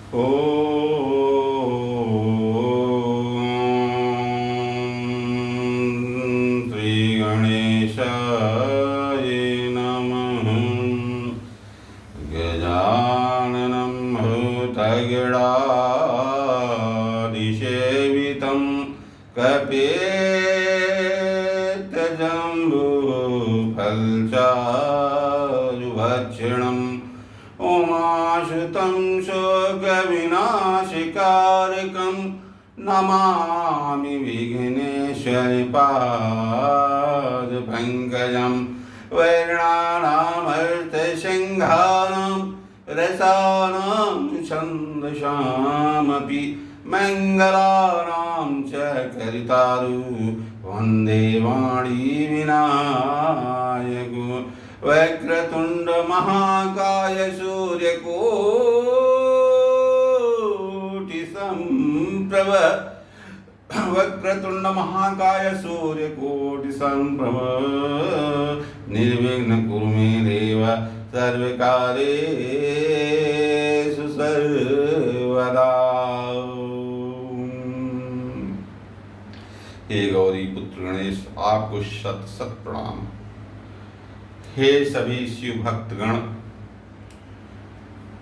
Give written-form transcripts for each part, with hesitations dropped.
श्री गणेशाय नमः। गजाननं भूतगणाधिसेवितं कपित्थजम्बूफलचारुभक्षणम् उमासुतं शोकविनाशकारकं नमामि विघ्नेश्वरपादपङ्कजं। वर्णानामर्थसिंहानां रसानां छन्दसामपि मङ्गलानां च करितारु वन्दे वाणीविनायको। वक्रतुंड महाकाय सूर्यकोटि संप्रभ। वक्रतुंड महाकाय सूर्यकोटि संप्रभ। निर्विघ्न कुरु मे देव सर्वकार्येषु सर्वदा। हे गौरी पुत्र गणेश, आपको शत शत प्रणाम। हे सभी शिव भक्तगण,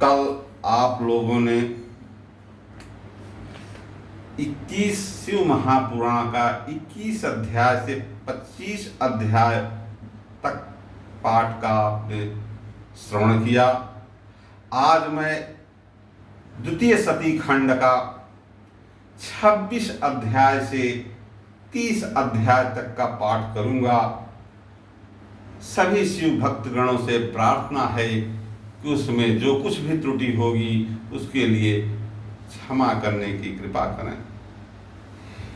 कल आप लोगों ने 21 शिव महापुराण का 21 अध्याय से 25 अध्याय तक पाठ का आपने श्रवण किया। आज मैं द्वितीय सती खंड का 26 अध्याय से 30 अध्याय तक का पाठ करूंगा। सभी शिव भक्तगणों से प्रार्थना है कि उसमें जो कुछ भी त्रुटि होगी उसके लिए क्षमा करने की कृपा करें।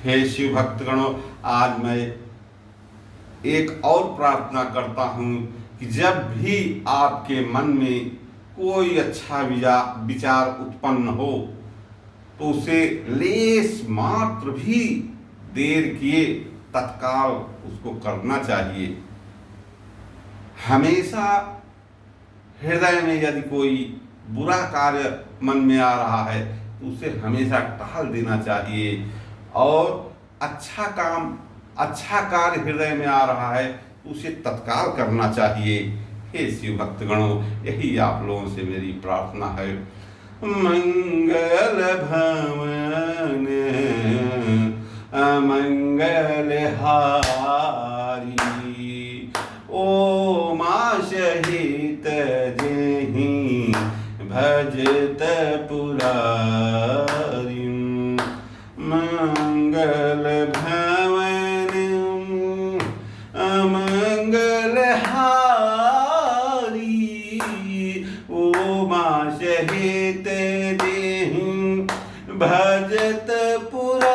हे शिव भक्तगणों, आज मैं एक और प्रार्थना करता हूँ कि जब भी आपके मन में कोई अच्छा विचार उत्पन्न हो तो उसे लेस मात्र भी देर किए तत्काल उसको करना चाहिए। हमेशा हृदय में यदि कोई बुरा कार्य मन में आ रहा है तो उसे हमेशा टाल देना चाहिए, और अच्छा काम अच्छा कार्य हृदय में आ रहा है तो उसे तत्काल करना चाहिए। हे शिव भक्तगणों, यही आप लोगों से मेरी प्रार्थना है। मंगल भवन अमंगल हारी, ओमाशहित जेहि भजत पुरारी। मंगल भवन अमंगल हारी, ओमाशहित जेहि भजत पुरारी।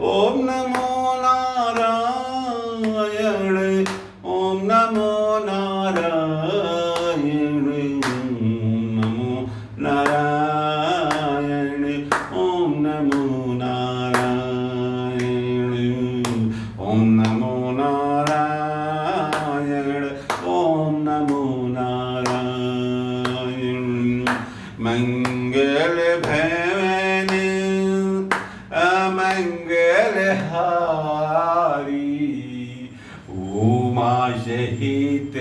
ओम नमो नारायण, ओम नमो नारायण, नमो नारायण, ओम नमो नारायण, ओम नमो नारायण, ओम नमो नारायण। मंगल भवन अमंगल हारी, ओमाशहित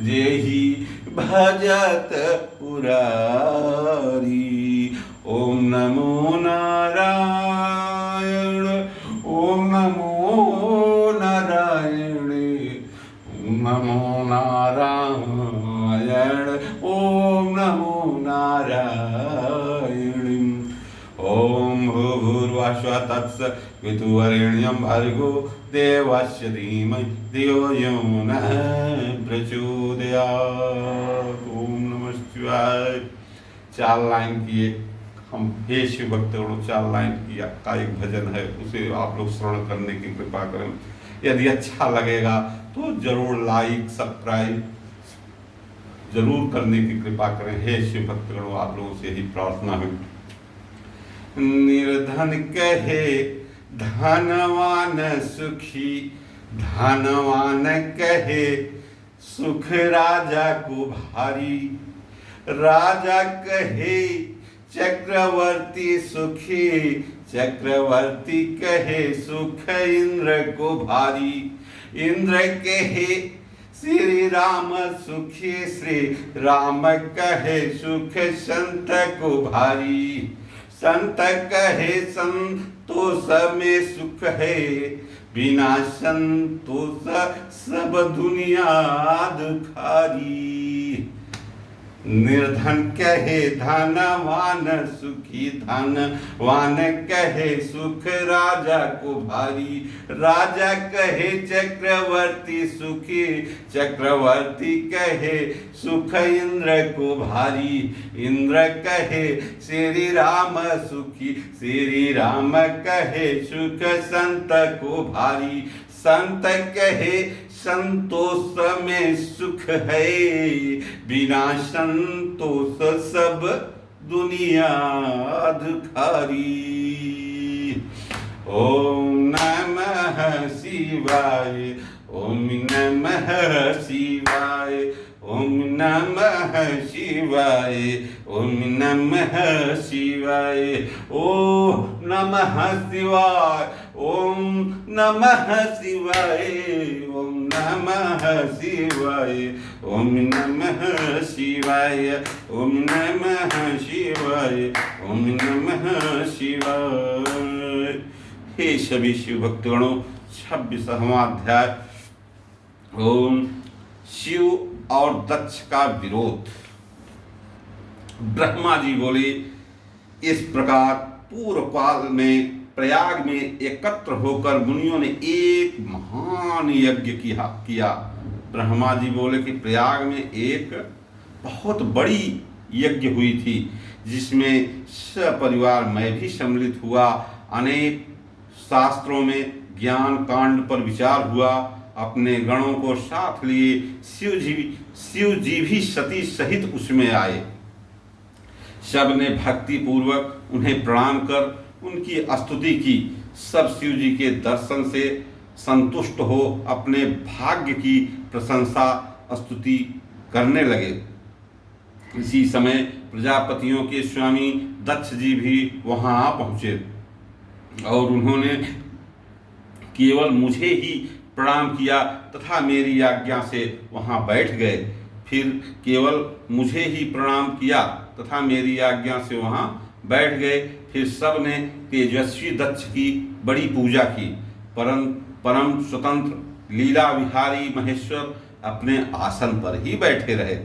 जेहि भजत पुरारी। ओम नमो नारायण, ओम नमो नारायण, ओम नमो नारायण, ओम नमो नारायण। ओम भूर्भुवस्सुः तत्सवितुर्वरेण्यं भर्गो देवस्य धीमहि धियो यो नः प्रचोदयात्। ओम नमः शिवाय। 4 लाइन की हम हे शिव भक्तगणों 4 लाइन की का एक भजन है, उसे आप लोग श्रवण करने की कृपा करें। यदि अच्छा लगेगा तो जरूर लाइक सब्सक्राइब जरूर करने की कृपा करें। हे शिव भक्तगणों, आप लोगों से यही प्रार्थना है। निर्धन कहे धनवान सुखी, धनवान कहे सुख राजा को भारी। राजा कहे चक्रवर्ती सुखी, चक्रवर्ती कहे सुख इंद्र को भारी। इंद्र कहे श्री राम सुखी, श्री राम कहे सुख संत को भारी। संत कहे संतोष में सुख है, बिना संतोष सब दुनिया दुखारी। निर्धन कहे धनवान सुखी, धनवान कहे सुख राजा को भारी। राजा कहे चक्रवर्ती सुखी, चक्रवर्ती कहे सुख इंद्र को भारी। इंद्र कहे श्री राम सुखी, श्री राम कहे सुख संत को भारी। संत कहे संतोष में सुख है, बिना संतोष सब दुनिया दुखारी। ओम नमः शिवाय, ओम नमः शिवाय, ओम नमः शिवाय, ओम नमः शिवाय, ओम नमः शिवाय, ओम नमः शिवाय, ओम नमः शिवाय, ओम नमः शिवाय, ओम नमः शिवाय, ओम नमः शिवाय। हे सभी शिव भक्तगणों, 26वां अध्याय। ओम शिव और दक्ष का विरोध। ब्रह्मा जी बोले, इस प्रकार पूर्व काल में प्रयाग में एकत्र होकर मुनियों ने एक महान यज्ञ किया। ब्रह्मा जी बोले कि प्रयाग में एक बहुत बड़ी यज्ञ हुई थी, जिसमें सपरिवार मैं भी सम्मिलित हुआ। अनेक शास्त्रों में ज्ञान कांड पर विचार हुआ। अपने गणों को साथ लिए शिव जी भी सती सहित उसमें आए। सब ने भक्ति पूर्वक उन्हें प्रणाम कर उनकी स्तुति की। सब शिव जी के दर्शन से संतुष्ट हो अपने भाग्य की प्रशंसा स्तुति करने लगे। इसी समय प्रजापतियों के स्वामी दक्ष जी भी वहां आ पहुंचे और उन्होंने केवल मुझे ही प्रणाम किया तथा मेरी आज्ञा से वहां बैठ गए। फिर केवल मुझे ही प्रणाम किया तथा मेरी आज्ञा से वहां बैठ गए। फिर सब ने तेजस्वी दक्ष की बड़ी पूजा की। परम स्वतंत्र लीला विहारी महेश्वर अपने आसन पर ही बैठे रहे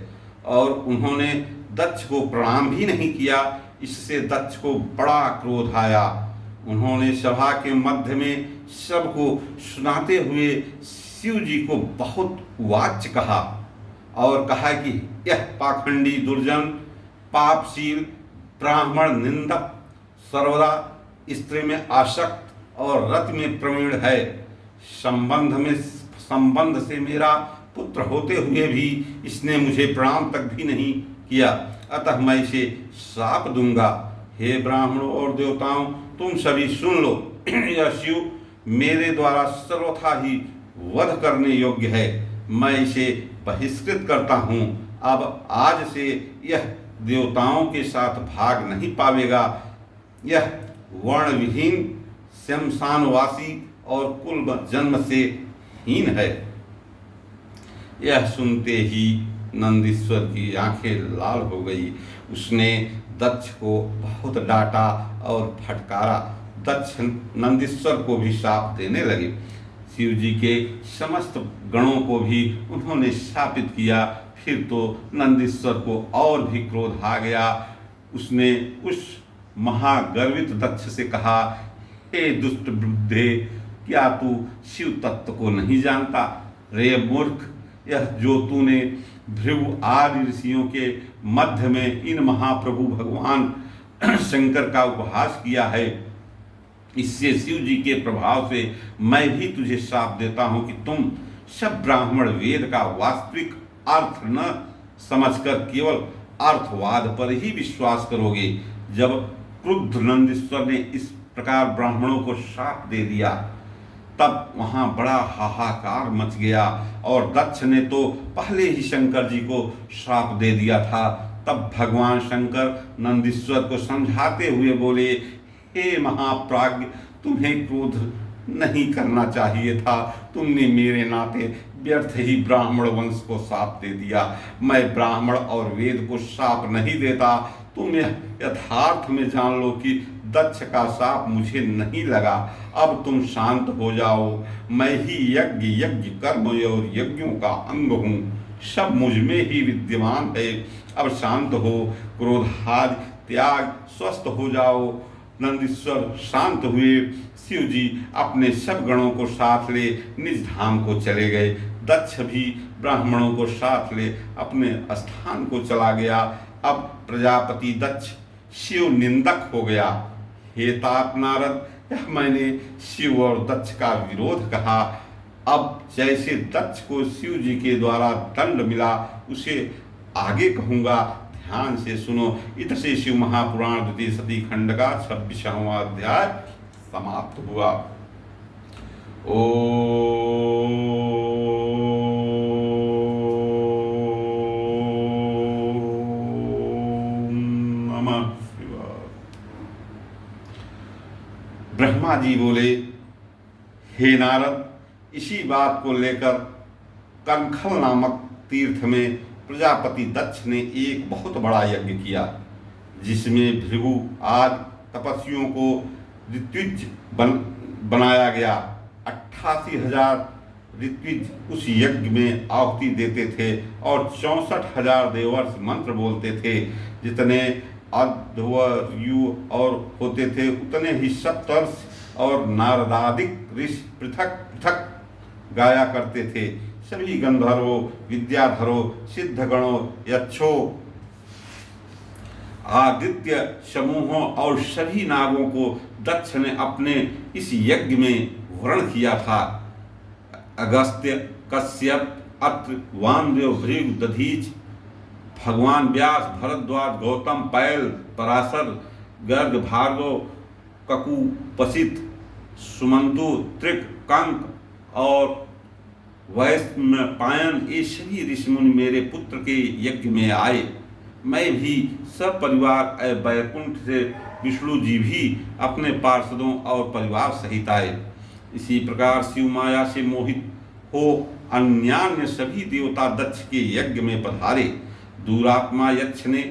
और उन्होंने दक्ष को प्रणाम भी नहीं किया। इससे दक्ष को बड़ा क्रोध आया। उन्होंने सभा के मध्य में सबको सुनाते हुए शिव जी को बहुत वाच्य कहा और कहा कि यह पाखंडी दुर्जन पापशील ब्राह्मण निंदक सर्वदा स्त्री में आसक्त और रति में प्रवीण है। संबंध से मेरा पुत्र होते हुए भी इसने मुझे प्रणाम तक भी नहीं किया, अतः मैं इसे श्राप दूंगा। हे ब्राह्मणों और देवताओं, तुम सभी सुन लो। यह शिव मेरे द्वारा सर्वथा ही वध करने योग्य है। मैं इसे बहिष्कृत करता हूँ। अब आज से यह देवताओं के साथ भाग नहीं पावेगा। यह वर्ण विहीन, शमशानवासी और कुल जन्म से हीन है। यह सुनते ही नंदीश्वर की आंखें लाल हो गई। उसने दक्ष को बहुत डांटा और फटकारा। दक्ष नंदीश्वर को भी शाप देने लगे। शिव जी के समस्त गणों को भी उन्होंने शापित किया। फिर तो नंदीश्वर को और भी क्रोध आ गया। उसने उस महागर्वित दक्ष से कहा, हे दुष्ट बुद्धे, क्या तू शिव तत्व को नहीं जानता? रे मूर्ख, यह जो तूने भृगु आदि ऋषियों के मध्य में इन महाप्रभु भगवान शंकर का उपहास किया है, इससे शिव जी के प्रभाव से मैं भी तुझे श्राप देता हूं कि तुम सब ब्राह्मण वेद का वास्तविक अर्थ न समझकर केवल अर्थवाद पर ही विश्वास करोगे। जब क्रुद्ध नंदीश्वर ने इस प्रकार ब्राह्मणों को श्राप दे दिया तब वहाँ बड़ा हाहाकार मच गया और दक्ष ने तो पहले ही शंकर जी को श्राप दे दिया था। तब भगवान शंकर नंदीश्वर को समझाते हुए बोले, हे महाप्राज्ञ, तुम्हें क्रोध नहीं करना चाहिए था। तुमने मेरे नाते व्यर्थ ही ब्राह्मण वंश को श्राप दे दिया। मैं ब्राह्मण और वेद को श्राप नहीं देता। तुम यथार्थ में जान लो कि दक्ष का श्राप मुझे नहीं लगा। अब तुम शांत हो जाओ। मैं ही यज्ञ कर्म और यज्ञों का अंग हूँ। सब मुझ में ही विद्यमान है। अब शांत हो, क्रोधादि त्याग, स्वस्थ हो जाओ। नंदीश्वर शांत हुए। शिव जी अपने सब गणों को साथ ले निज धाम को चले गए। दक्ष भी ब्राह्मणों को साथ ले अपने स्थान को चला गया। अब प्रजापति दक्ष शिव निंदक हो गया। हे तात नारद, यह मैंने शिव और दक्ष का विरोध कहा। अब जैसे दक्ष को शिव जी के द्वारा दंड मिला, उसे आगे कहूँगा, ध्यान से सुनो। इधर से शिव महापुराण द्वितीय सती खंड का 26वां अध्याय समाप्त हुआ। ओम नमः शिवाय। ब्रह्मा जी बोले, हे नारद, इसी बात को लेकर कंखल नामक तीर्थ में प्रजापति दक्ष ने एक बहुत बड़ा यज्ञ किया, जिसमें भृगु आदि तपस्वियों को ऋत्विज बनाया गया। 88,000 ऋत्विज उस यज्ञ में आहुति देते थे और 64,000 देवर्ष मंत्र बोलते थे। जितने अध्वर्यु और होते थे, उतने ही सप्तर्षि और नारदादिक ऋषि पृथक पृथक गाया करते थे। सभी गंधर्वों, विद्याधरों, सिद्धगणों, यक्षों, आदित्य समूहों और सभी नागों को दक्ष ने अपने इस यज्ञ में वर्ण किया था। अगस्त्य, कश्यप, अत्रि, वामदेव, भृगु, दधीच, भगवान व्यास, भरद्वाज, गौतम, पैल, पराशर, गर्ग, भार्गव, ककुपसित, सुमंतु, त्रिक, कंक और वैश्वपायन, ये सभी ऋषिमुनि मेरे पुत्र के यज्ञ में आए। मैं भी सब परिवार वैकुंठ से विष्णु जी भी अपने पार्षदों और परिवार सहित आए। इसी प्रकार शिव माया से मोहित हो अन्यान्य सभी देवता दक्ष के यज्ञ में पधारे। दूरात्मा यक्ष ने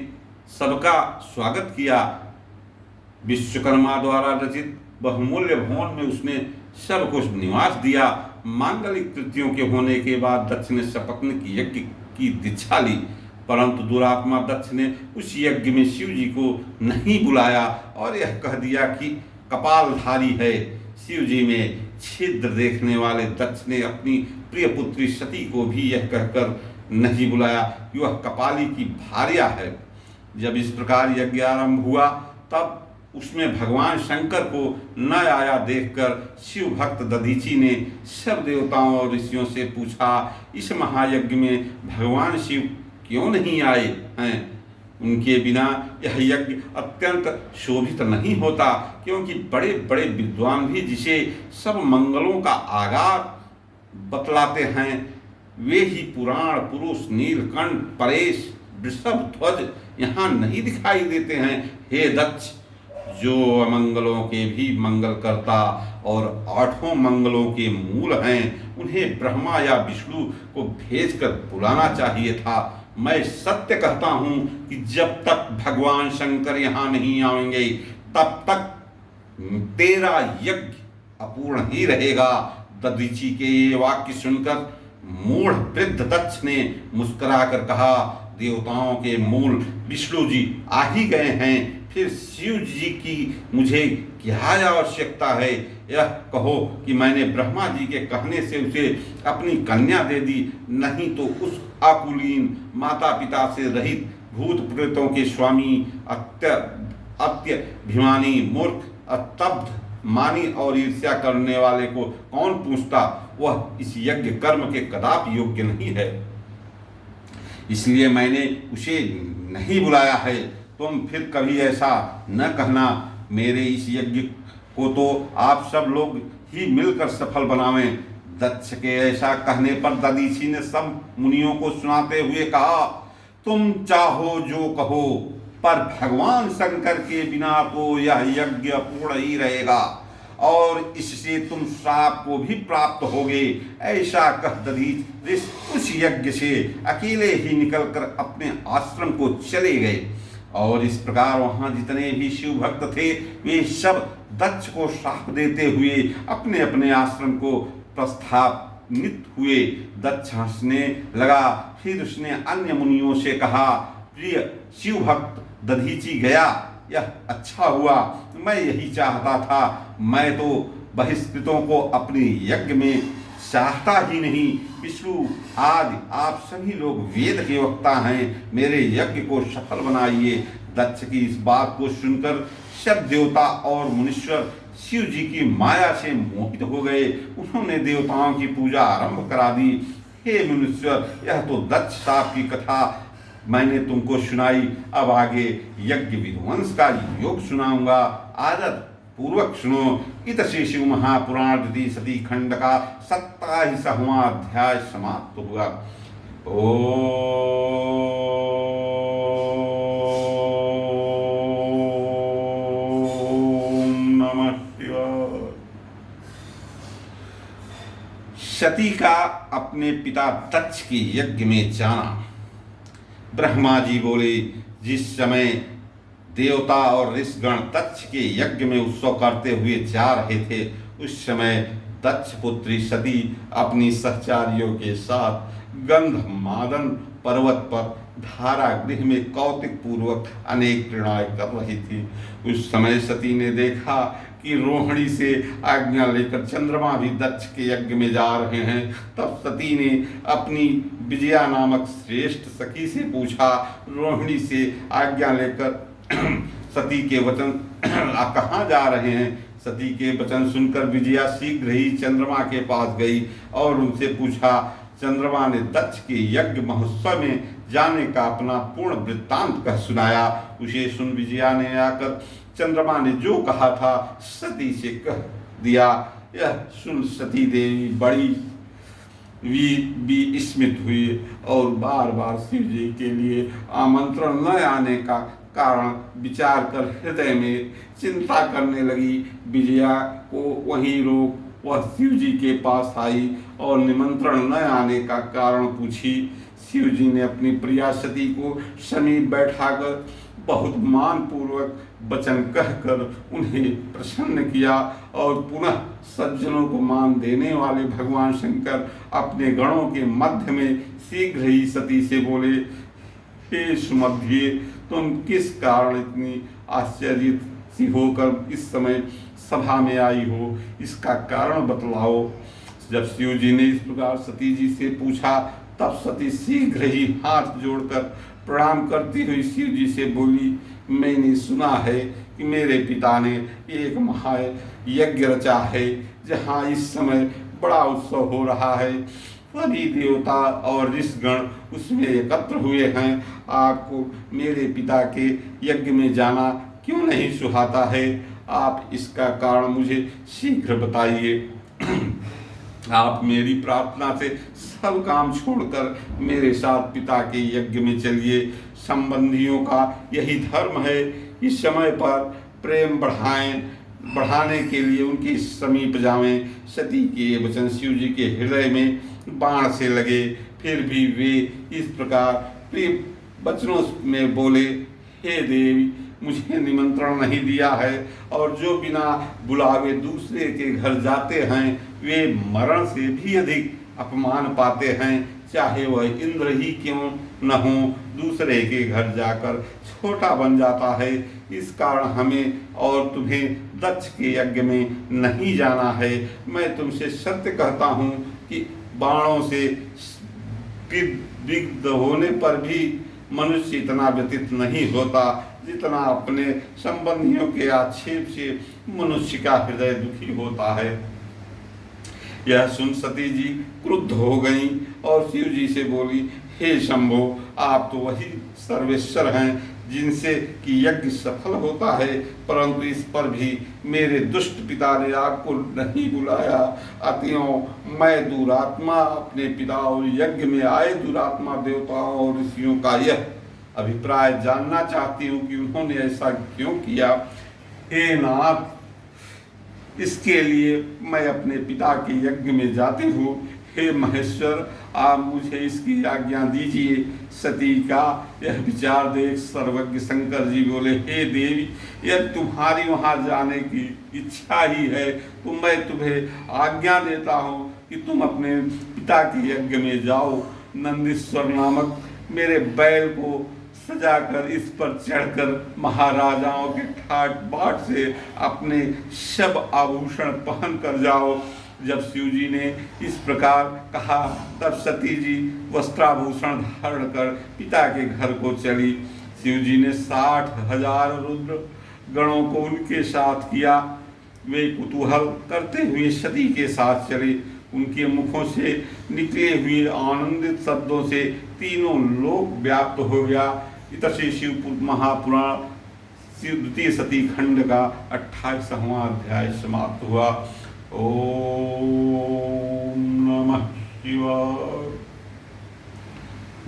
सबका स्वागत किया। विश्वकर्मा द्वारा रचित बहुमूल्य भवन में उसने सबको निवास दिया। मांगलिक कृतियों के होने के बाद दक्ष ने सपत्नीक यज्ञ की दीक्षा ली, परंतु दुरात्मा दक्ष ने उस यज्ञ में शिव जी को नहीं बुलाया और यह कह दिया कि कपालधारी है। शिव जी में छिद्र देखने वाले दक्ष ने अपनी प्रिय पुत्री सती को भी यह कहकर नहीं बुलाया कि वह कपाली की भार्या है। जब इस प्रकार यज्ञ आरंभ हुआ, तब उसमें भगवान शंकर को न आया देखकर शिव भक्त दधीची ने सब देवताओं और ऋषियों से पूछा, इस महायज्ञ में भगवान शिव क्यों नहीं आए हैं? उनके बिना यह यज्ञ अत्यंत शोभित नहीं होता, क्योंकि बड़े बड़े विद्वान भी जिसे सब मंगलों का आगार बतलाते हैं, वे ही पुराण पुरुष नीलकंठ, परेश, वृषभ ध्वज यहाँ नहीं दिखाई देते हैं। हे दक्ष, जो अमंगलों के भी मंगल करता और 8 मंगलों के मूल हैं, उन्हें ब्रह्मा या विष्णु को भेजकर बुलाना चाहिए था। मैं सत्य कहता हूँ कि जब तक भगवान शंकर यहाँ नहीं आएंगे, तब तक तेरा यज्ञ अपूर्ण ही रहेगा। दधीची के ये वाक्य सुनकर मूढ़ वृद्ध दक्ष ने मुस्कुराकर कहा, देवताओं के मूल विष्णु जी आ ही गए हैं, फिर शिव जी की मुझे क्या आवश्यकता है? यह कहो कि मैंने ब्रह्मा जी के कहने से उसे अपनी कन्या दे दी, नहीं तो उस अकुलीन माता पिता से रहित भूत प्रेतों के स्वामी, अत्यभिमानी, मूर्ख, अस्तब्ध, मानी और ईर्ष्या करने वाले को कौन पूछता? वह इस यज्ञ कर्म के कदापि योग्य नहीं है, इसलिए मैंने उसे नहीं बुलाया है। तुम फिर कभी ऐसा न कहना। मेरे इस यज्ञ को तो आप सब लोग ही मिलकर सफल बनावें। दक्ष के ऐसा कहने पर दधीचि ने सब मुनियों को सुनाते हुए कहा, तुम चाहो जो कहो, पर भगवान शंकर के बिना तो यह यज्ञ पूर्ण ही रहेगा और इससे तुम श्राप को भी प्राप्त होगे। ऐसा कह दधीचि उस यज्ञ से अकेले ही निकलकर अपने आश्रम को चले गए। और इस प्रकार वहां जितने भी शिव भक्त थे वे सब दक्ष को श्राप देते हुए अपने अपने आश्रम को प्रस्थापित हुए। दक्ष हंसने लगा। फिर उसने अन्य मुनियों से कहा, प्रिय शिव भक्त दधीचि गया, यह अच्छा हुआ। मैं यही चाहता था। मैं तो बहिष्कृतों को अपने यज्ञ में चाहता ही नहीं। विष्णु आदि आप सभी लोग वेद के वक्ता हैं, मेरे यज्ञ को सफल बनाइए। दक्ष की इस बात को सुनकर सब देवता और मुनीश्वर शिव जी की माया से मोहित हो गए। उन्होंने देवताओं की पूजा आरंभ करा दी। हे मुनीश्वर, यह तो दक्ष साहब की कथा मैंने तुमको सुनाई। अब आगे यज्ञ विध्वंस का योग सुनाऊंगा। आदर पूर्वक सुनो। इत श्री शिव महापुराण द्वितीय सती खंड का 27वां अध्याय समाप्त हुआ। ओम नमः शिवाय। सती का अपने पिता दक्ष के यज्ञ में जाना। ब्रह्मा जी बोले, जिस समय देवता और ऋषिगण दक्ष के यज्ञ में उत्सव करते हुए जा रहे थे, उस समय दक्ष पुत्री सती अपनी सहचारियों के साथ गंधमादन पर्वत पर धारा गृह में कौतुक पूर्वक अनेक क्रीड़ाएं कर रही थी। उस समय सती ने देखा कि रोहिणी से आज्ञा लेकर चंद्रमा भी दक्ष के यज्ञ में जा रहे हैं। तब सती ने अपनी विजया नामक श्रेष्ठ सखी से पूछा, रोहिणी से आज्ञा लेकर सती के वचन कहाँ जा रहे हैं? सती के वचन सुनकर विजया शीघ्र ही चंद्रमा के पास गई और उनसे पूछा। चंद्रमा ने दक्ष के यज्ञ महोत्सव में जाने का अपना पूर्ण वृत्तांत कह सुनाया। उसे सुन विजया ने आकर चंद्रमा ने जो कहा था सती से कह दिया। यह सुन सती देवी बड़ी विस्मित हुई और बार बार शिव जी के लिए आमंत्रण न आने का कारण विचार कर हृदय में चिंता करने लगी। विजया को वहीं रोक वह शिव जी के पास आई और निमंत्रण न आने का कारण पूछी। शिव जी ने अपनी प्रिया सती को समीप बैठाकर बहुत मान पूर्वक वचन कहकर उन्हें प्रसन्न किया और पुनः सज्जनों को मान देने वाले भगवान शंकर अपने गणों के मध्य में शीघ्र ही सती से बोले, हे सुमध्ये, तुम किस कारण इतनी आश्चर्यित सी होकर इस समय सभा में आई हो, इसका कारण बतलाओ। जब शिव जी ने इस प्रकार सती जी से पूछा तब सती शीघ्र ही हाथ जोड़कर प्रणाम करती हुई शिव जी से बोली, मैंने सुना है कि मेरे पिता ने एक महायज्ञ रचा है जहाँ इस समय बड़ा उत्सव हो रहा है। सभी देवता और ऋषिगण उसमें एकत्र हुए हैं। आपको मेरे पिता के यज्ञ में जाना क्यों नहीं सुहाता है? आप इसका कारण मुझे शीघ्र बताइए। आप मेरी प्रार्थना से सब काम छोड़कर मेरे साथ पिता के यज्ञ में चलिए। संबंधियों का यही धर्म है। इस समय पर प्रेम बढ़ाने के लिए उनके समीप जावें। सती के वचन शिव जी के हृदय में बाण से लगे। फिर भी वे इस प्रकार प्रिय वचनों में बोले, हे देवी, मुझे निमंत्रण नहीं दिया है और जो बिना बुलावे दूसरे के घर जाते हैं वे मरण से भी अधिक अपमान पाते हैं, चाहे वह इंद्र ही क्यों न हो। दूसरे के घर जाकर छोटा बन जाता है। इस कारण हमें और तुम्हें दक्ष के यज्ञ में नहीं जाना है। मैं तुमसे सत्य कहता हूँ कि बाणों से विग्ध होने पर भी मनुष्य इतना व्यतीत नहीं होता जितना अपने संबंधियों के आक्षेप से मनुष्य का हृदय दुखी होता है। यह सुन सती जी क्रुद्ध हो गईं और शिव जी से बोली, हे शंभो, आप तो वही सर्वेश्वर हैं जिनसे कि यज्ञ सफल होता है, परंतु इस पर भी मेरे दुष्ट पिता ने आपको नहीं बुलाया। अतएव मैं दुरात्मा अपने पिता और यज्ञ में आए दुरात्मा देवताओं और ऋषियों का यह अभिप्राय जानना चाहती हूँ कि उन्होंने ऐसा क्यों किया। हे नाथ, इसके लिए मैं अपने पिता के यज्ञ में जाती हूँ। हे महेश्वर, आप मुझे इसकी आज्ञा दीजिए। सती का यह विचार देख सर्वज्ञ शंकर जी बोले, हे देवी, यदि तुम्हारी वहाँ जाने की इच्छा ही है तो मैं तुम्हें आज्ञा देता हूँ कि तुम अपने पिता के यज्ञ में जाओ। नंदीश्वर नामक मेरे बैल को सजाकर इस पर चढ़कर महाराजाओं के ठाट बाट से अपने सब आभूषण पहन कर जाओ। जब शिव जी ने इस प्रकार कहा तब सती जी वस्त्राभूषण धारण कर पिता के घर को चली। शिव जी ने 60,000 रुद्र गणों को उनके साथ किया। वे कुतूहल करते हुए सती के साथ चले। उनके मुखों से निकले हुए आनंदित शब्दों से तीनों लोक व्याप्त हो गया। इतने शिव महापुराण द्वितीय सती खंड का 28वां अध्याय समाप्त हुआ। ओम नमः शिवाय।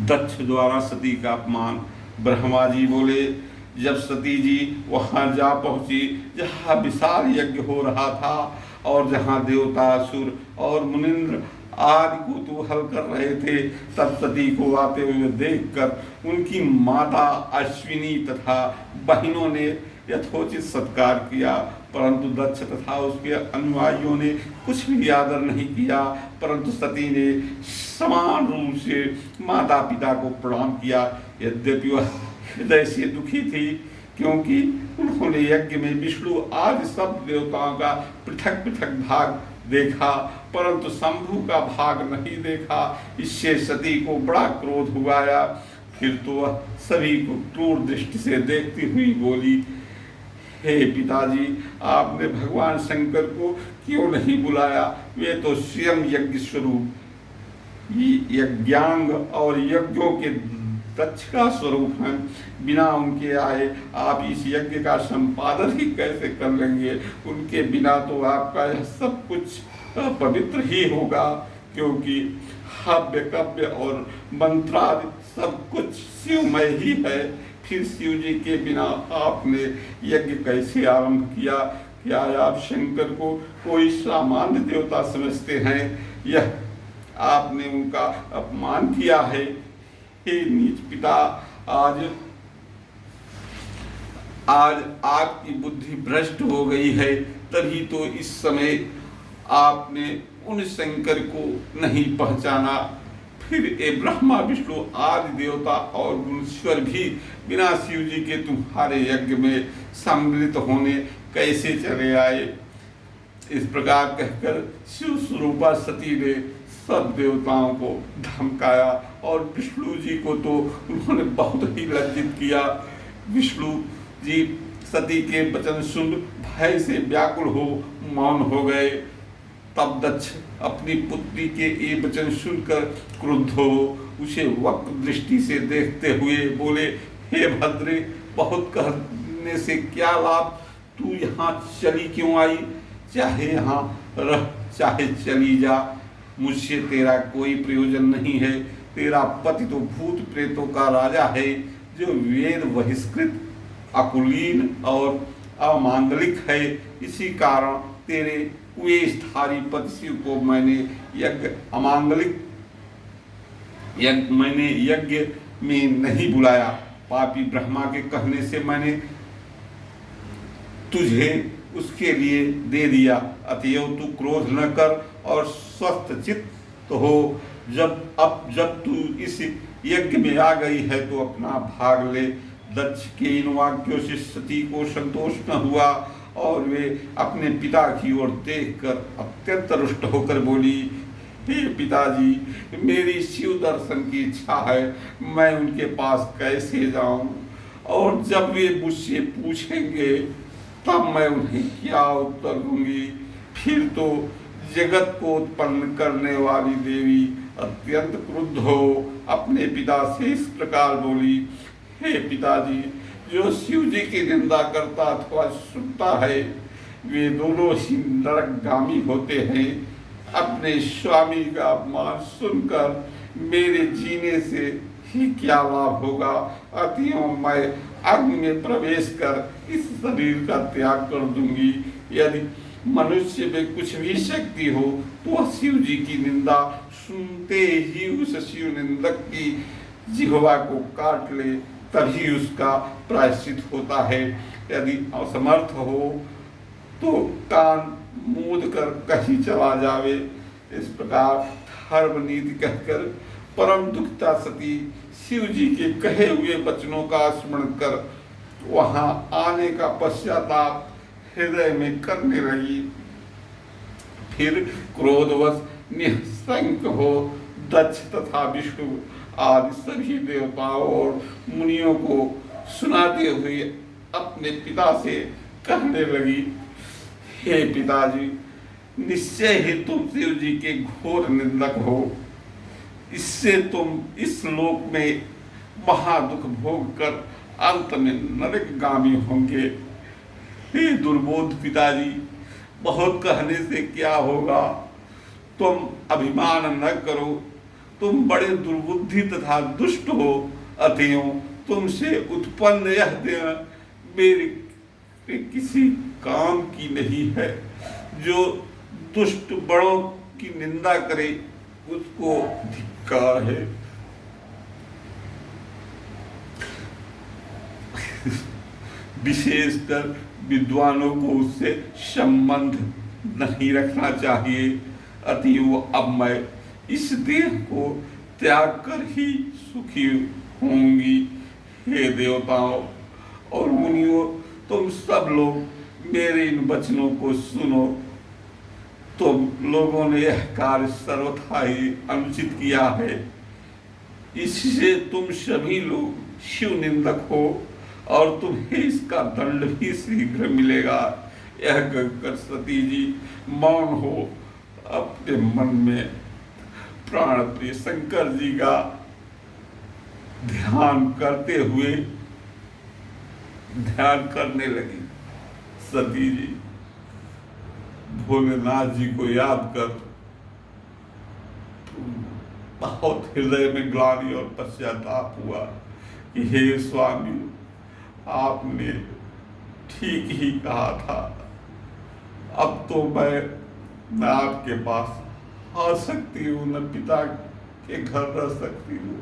दक्ष द्वारा सती का अपमान। ब्रह्मा जी बोले, जब सती जी वहां जा पहुंची जहां विशाल यज्ञ हो रहा था और जहां देवता, असुर और मुनिंद्र आदि कुतूहल कर रहे थे, तब सती को आते हुए देखकर उनकी माता अश्विनी तथा बहनों ने यथोचित सत्कार किया, परंतु दक्ष तथा उसके अनुयायियों ने कुछ भी आदर नहीं किया। परंतु सती ने समान रूप से माता पिता को प्रणाम किया। यद्यपि वह हृदय से दुखी थी, क्योंकि उन्होंने यज्ञ में विष्णु आदि सब देवताओं का पृथक पृथक भाग देखा, परंतु शंभु का भाग नहीं देखा। इससे सती को बड़ा क्रोध हुआ। फिर तो वह सभी को क्रूर दृष्टि से देखती हुई बोली, हे पिताजी, आपने भगवान शंकर को क्यों नहीं बुलाया? वे तो स्वयं यज्ञ स्वरूप यज्ञांग और यज्ञों के दक्ष का स्वरूप हैं। बिना उनके आए आप इस यज्ञ का संपादन ही कैसे कर लेंगे? उनके बिना तो आपका यह सब कुछ पवित्र ही होगा, क्योंकि हव्य कव्य और मंत्रादि सब कुछ शिवमय ही है। फिर शिव जी के बिना आपने यज्ञ कैसे आरंभ किया? क्या आप शंकर को कोई सामान्य देवता समझते हैं? यह आपने उनका अपमान किया है। हे नीच पिता, आज आपकी बुद्धि भ्रष्ट हो गई है, तभी तो इस समय आपने उन शंकर को नहीं पहचाना। फिर ये ब्रह्मा विष्णु आदि देवता और गुणेश्वर भी बिना शिव जी के तुम्हारे यज्ञ में सम्मिलित होने कैसे चले आए? इस प्रकार कहकर शिव स्वरूपा सती ने सब देवताओं को धमकाया और विष्णु जी को तो उन्होंने बहुत ही लज्जित किया। विष्णु जी सती के वचन सुन भय से व्याकुल हो मौन हो गए। तब दक्ष अपनी पुत्री के ये वचन सुनकर क्रुद्ध हो उसे वक्र दृष्टि से देखते हुए बोले, हे भद्रे, बहुत कहने से क्या लाभ? तू यहाँ चली क्यों आई? चाहे यहाँ रह चाहे चली जा, मुझसे तेरा कोई प्रयोजन नहीं है। तेरा पति तो भूत प्रेतों का राजा है, जो वेद बहिष्कृत, अकुलीन और अमांगलिक है। इसी कारण तेरे कुएशधारी पति शिव को मैंने यज्ञ में नहीं बुलाया। पापी ब्रह्मा के कहने से मैंने तुझे उसके लिए दे दिया। अतएव तू क्रोध न कर और स्वस्थ चित्त हो। जब तू इस यज्ञ में आ गई है तो अपना भाग ले। दक्ष के इन वाक्यों से सती को संतोष न हुआ और वे अपने पिता की ओर देखकर अत्यंत रुष्ट होकर बोली, हे पिताजी, मेरी शिव दर्शन की इच्छा है, मैं उनके पास कैसे जाऊं? और जब वे मुझसे पूछेंगे तब मैं उन्हें क्या उत्तर दूंगी? फिर तो जगत को उत्पन्न करने वाली देवी अत्यंत क्रुद्ध हो अपने पिता से इस प्रकार बोली, हे पिताजी, जो शिव जी की निंदा करता अथवा सुनता है वे दोनों ही नरकगामी होते हैं। अपने स्वामी का अपमान सुनकर मेरे जीने से ही क्या लाभ होगा? अतएव मैं अग्नि में प्रवेश कर इस शरीर का त्याग कर दूंगी। यदि मनुष्य में कुछ भी शक्ति हो तो वह शिव जी की निंदा सुनते ही उस शिव निंदक की जिह्वा को काट ले, तभी उसका प्रायश्चित होता है। यदि असमर्थ हो तो कान मूंद कर कहीं चला जावे। इस प्रकार धर्म नीति कहकर परम दुखता सती शिव जी के कहे हुए वचनों का स्मरण कर वहां आने का पश्चाताप हृदय में करने लगी। फिर क्रोधवश निःशंक हो दक्ष तथा विष्णु आदि सभी देवताओं और मुनियों को सुनाते हुए अपने पिता से कहने लगी, हे पिताजी, निश्चय ही तुम शिव जी के घोर निंदक हो। इससे तुम इस लोक में महादुख भोग कर अंत में नरकगामी होंगे। हे दुर्बोध पिताजी, बहुत कहने से क्या होगा? तुम अभिमान न करो, तुम बड़े दुर्बुद्धि तथा दुष्ट हो। अतएव तुमसे उत्पन्न यह देह मेरे किसी काम की नहीं है। जो दुष्ट बड़ों की निंदा करे उसको धिक्कार है। विशेषकर विद्वानों को उससे संबंध नहीं रखना चाहिए। अतएव अब मैं इस देह को त्याग कर ही सुखी होंगी। हे देवताओं और मुनियों, तुम सब लोग मेरे इन वचनों को सुनो। तुम लोगों ने यह कार्य सर्वथा ही अनुचित किया है। इससे तुम सभी लोग शिव निंदक हो और तुम्हें इसका दंड भी शीघ्र मिलेगा। यह कहकर सती जी मौन हो अपने मन में प्राण प्रिय शंकर जी का ध्यान करते हुए ध्यान करने लगी। सती जी भोलेनाथ जी को याद कर बहुत हृदय में ग्लानि और पश्चाताप हुआ कि हे स्वामी, आपने ठीक ही कहा था। अब तो मैं आपके पास आ सकती हूँ, न पिता के घर रह सकती हूँ।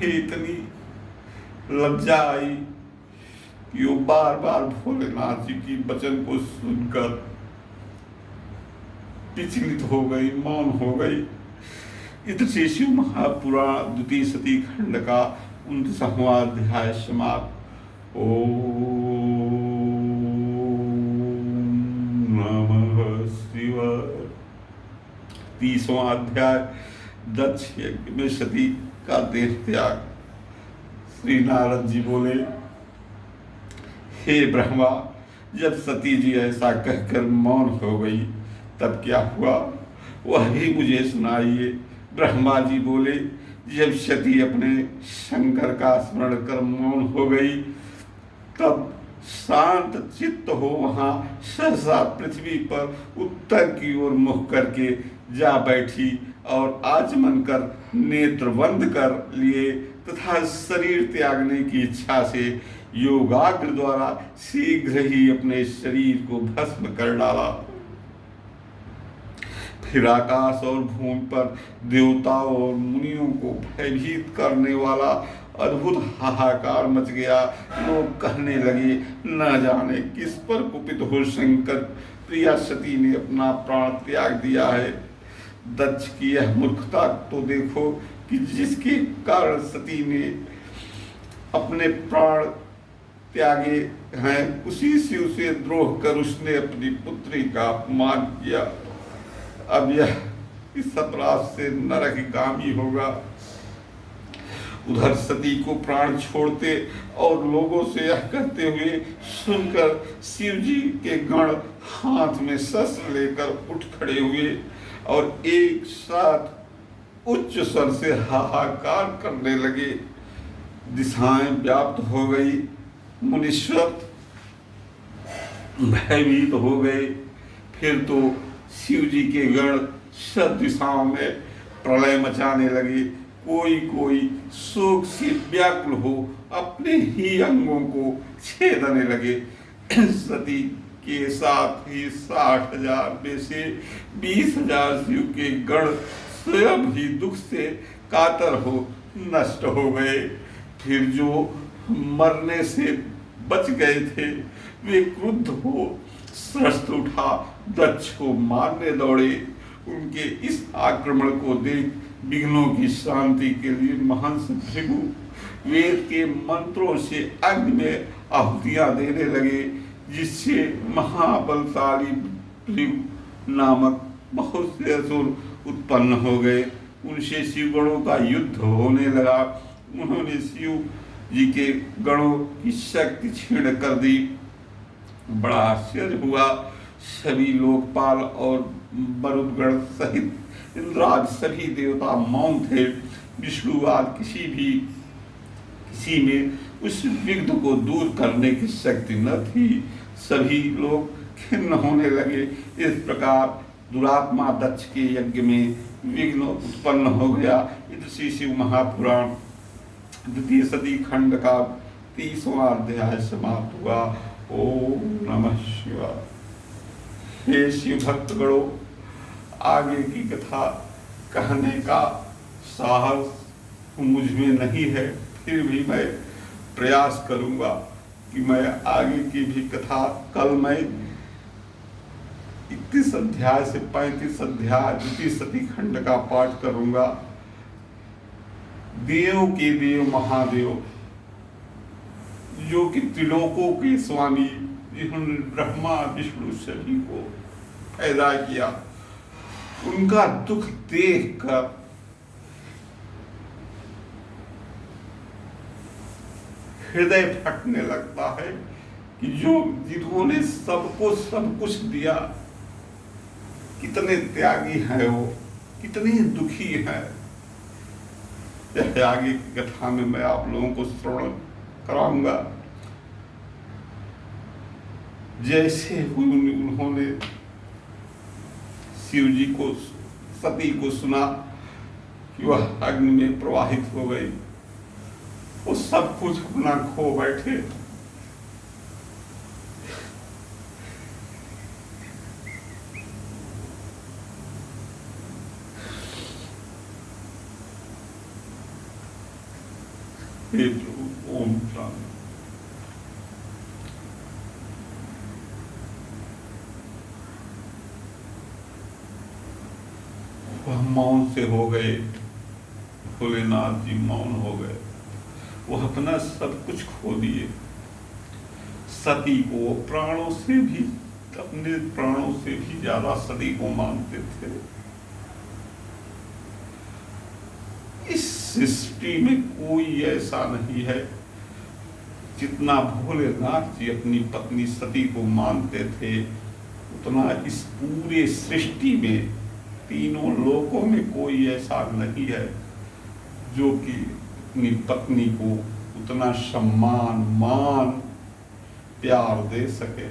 इतनी लज्जा आई कि वो बार बार भोलेनाथ जी की वचन को सुनकर विचलित हो गई, मौन हो गई। इधर से शिव महापुराण द्वितीय सती खंड का 29वां अध्याय समाप्त। ओम नमः शिवाय। 30वां अध्याय दक्ष यज्ञ में सती का देह त्याग। श्री नारद जी बोले, हे ब्रह्मा, जब सती जी ऐसा कहकर मौन हो गई तब क्या हुआ वह भी मुझे सुनाइए। ब्रह्मा जी बोले, जब सती अपने शंकर का स्मरण कर मौन हो गई तब शांत चित्त हो वहां सहसा पृथ्वी पर उत्तर की ओर मुख करके जा बैठी और आचमन कर नेत्र बंद कर लिए तथा शरीर त्यागने की इच्छा से योगाग्र द्वारा शीघ्र ही अपने शरीर को भस्म कर डाला। फिर आकाश और भूमि पर देवताओं और मुनियों को भयभीत करने वाला अद्भुत हाहाकार मच गया। लोग कहने लगे, न जाने किस पर कुपित हो शंकर प्रिया सती ने अपना प्राण त्याग दिया है। दक्ष की यह मूर्खता तो देखो कि जिसके कारण सती ने अपने प्राण त्यागे हैं, उसी शिव से द्रोह कर उसने अपनी पुत्री का अपमान किया। अब यह इस अपराध से नरकगामी होगा। उधर सती को प्राण छोड़ते और लोगों से यह कहते हुए सुनकर शिव जी के गण हाथ में शस्त्र लेकर उठ खड़े हुए और एक साथ उच्च स्वर से हाहाकार करने लगे। दिशाएं व्याप्त हो गई, मुनीश्वर भयभीत हो गए। फिर तो शिव जी के गण सब दिशाओं में प्रलय मचाने लगे। कोई कोई शोक से व्याकुल हो अपने ही अंगों को छेदने लगे। सती के साथ ही 60,000 में से 20,000 शिव के गण स्वयं ही दुख से कातर हो नष्ट हो गए। फिर जो मरने से बच गए थे वे क्रुद्ध हो शस्त्र उठा दक्ष को मारने दौड़े। उनके इस आक्रमण को देख विघ्नों की शांति के लिए महंस भृगु वेद के मंत्रों से अग्नि में आहुतियां देने लगे, जिससे महाबलशाली भृगु नामक बहुत से असुर उत्पन्न हो गए। उनसे शिवगणों का युद्ध होने लगा। उन्होंने शिव जी के गणों की शक्ति छीण कर दी। बड़ा आश्चर्य हुआ। सभी लोकपाल और मरुदगण सहित इंद्राज सभी देवता मौन थे। विष्णुवाद किसी में उस विघ्न को दूर करने की शक्ति न थी। सभी लोग खिन्न होने लगे। इस प्रकार दुरात्मा दक्ष के यज्ञ में विघ्न उत्पन्न हो गया। इसी शिव महापुराण द्वितीय सती खंड का 30वां अध्याय समाप्त हुआ। ओम नमः शिवाय। हे शिव भक्तगणों, आगे की कथा कहने का साहस मुझ में नहीं है, फिर भी मैं प्रयास करूंगा कि मैं आगे की भी कथा कल मैं 31 अध्याय से 35 अध्याय द्वितीय सती खंड का पाठ करूंगा। देव के देव महादेव जो कि त्रिलोकों के स्वामी, जिन्होंने ब्रह्मा विष्णु सभी को पैदा किया, उनका दुख देखकर हृदय फटने लगता है कि जिन्होंने सबको सब कुछ दिया, कितने त्यागी हैं वो, कितने दुखी हैं। यह आगे की कथा में मैं आप लोगों को श्रवण कराऊंगा। जैसे उन्होंने शिव जी को, सती को सुना कि वह अग्नि में प्रवाहित हो गई, वो सब कुछ अपना खो बैठे। ओम शांति। वह मौन से हो गए, भोलेनाथ जी मौन हो गए। वह अपना सब कुछ खो दिए। सती को प्राणों से भी, अपने प्राणों से भी ज्यादा सती को मानते थे। इस सृष्टि में कोई ऐसा नहीं है जितना भोलेनाथ जी अपनी पत्नी सती को मानते थे, उतना इस पूरे सृष्टि में, तीनों लोकों में कोई ऐसा नहीं है जो कि अपनी पत्नी को उतना सम्मान, मान, प्यार दे सके।